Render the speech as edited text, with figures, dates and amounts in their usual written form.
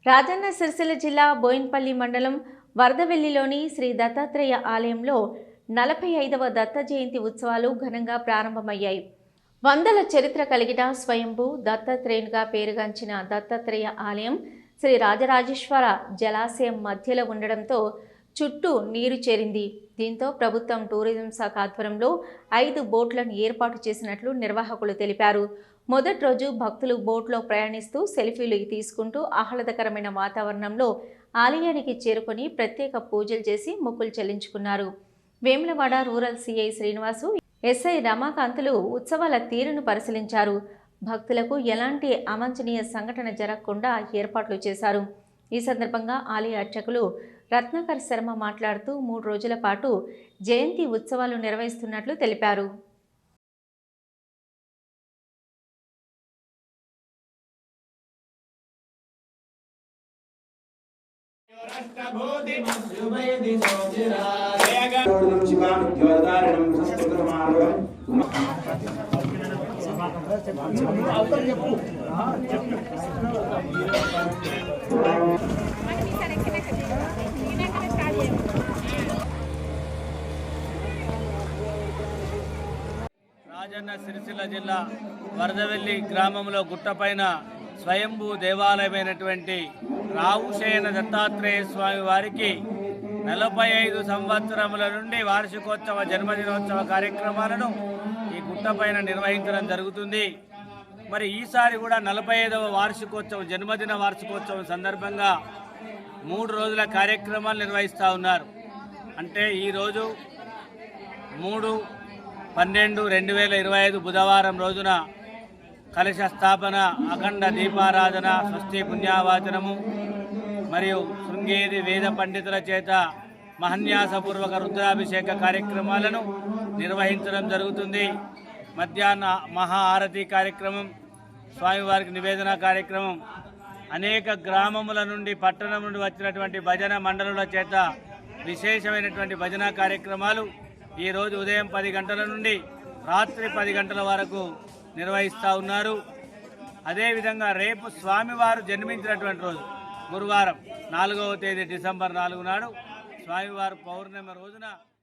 రాజన్న సిరిసిల్ల జిల్లా బోయిన్పల్లి మండలం వరదవెల్లిలోని శ్రీ దత్తాత్రేయ ఆలయంలో 45వ దత్త జయంతి ఉత్సవాలు ఘనంగా ప్రారంభమయ్యాయి. వందల చరిత్ర కలిగిన స్వయంభూ దత్తాత్రేయునిగా పేరుగాంచిన దత్తాత్రేయ ఆలయం శ్రీ రాజరాజేశ్వర జలాశయం మధ్యలో ఉండడంతో చుట్టూ నీరు చేరింది. దీంతో ప్రభుత్వం టూరిజం శాఖ ఆధ్వర్యంలో 5 బోట్లను ఏర్పాటు చేసినట్లు నిర్వాహకులు తెలిపారు. మొదటి రోజు భక్తులు బోట్లో ప్రయాణిస్తూ సెల్ఫీలు తీసుకుంటూ ఆహ్లాదకరమైన వాతావరణంలో ఆలయానికి చేరుకొని ప్రత్యేక పూజలు చేసి మొక్కులు చెల్లించుకున్నారు. Vemulawada rural CI Srinivasu, SI రమాకాంతులు ఉత్సవాల తీరును పరిశీలించారు. భక్తులకు ఎలాంటి అవాంఛనీయ సంఘటన జరగకుండా ఏర్పాట్లు చేశారు. ఈ సందర్భంగా ఆలయ అర్చకులు రత్నాకర్ శర్మ మాట్లాడుతూ 3 రోజుల పాటు జయంతి ఉత్సవాలు నిర్వహిస్తున్నట్లు తెలిపారు. రాజన్న సిరిసిల్ల జిల్లా వరదవెల్లి గ్రామంలో గుట్టపైన స్వయంభూ దేవాలయమైనటువంటి రావుశయన దత్తాత్రేయ స్వామి వారికి 45 సంవత్సరముల నుండి వార్షికోత్సవ జన్మదినోత్సవ కార్యక్రమాలను ఈ గుట్టపైన నిర్వహించడం జరుగుతుంది. మరి ఈసారి కూడా 45వ వార్షికోత్సవం జన్మదిన వార్షికోత్సవం సందర్భంగా 3 రోజుల కార్యక్రమాలు నిర్వహిస్తూ ఉన్నారు. అంటే ఈరోజు 3/12/2025 బుధవారం రోజున కలశ స్థాపన, అఖండ దీపారాధన, స్వస్తి పుణ్యావాచనము మరియు శృంగేరి వేద పండితుల చేత మహన్యాసపూర్వక రుద్రాభిషేక కార్యక్రమాలను నిర్వహించడం జరుగుతుంది. మధ్యాహ్న మహా ఆరతి కార్యక్రమం, స్వామివారికి నివేదన కార్యక్రమం, అనేక గ్రామముల నుండి పట్టణం నుండి వచ్చినటువంటి భజన మండలుల చేత విశేషమైనటువంటి భజన కార్యక్రమాలు ఈరోజు ఉదయం 10 గంటల నుండి రాత్రి 10 గంటల వరకు నిర్వహిస్తూ ఉన్నారు. అదేవిధంగా రేపు స్వామివారు జన్మించినటువంటి రోజు గురువారం 4వ తేదీ డిసెంబర్ 4 నాడు స్వామివారు పౌర్ణమి రోజున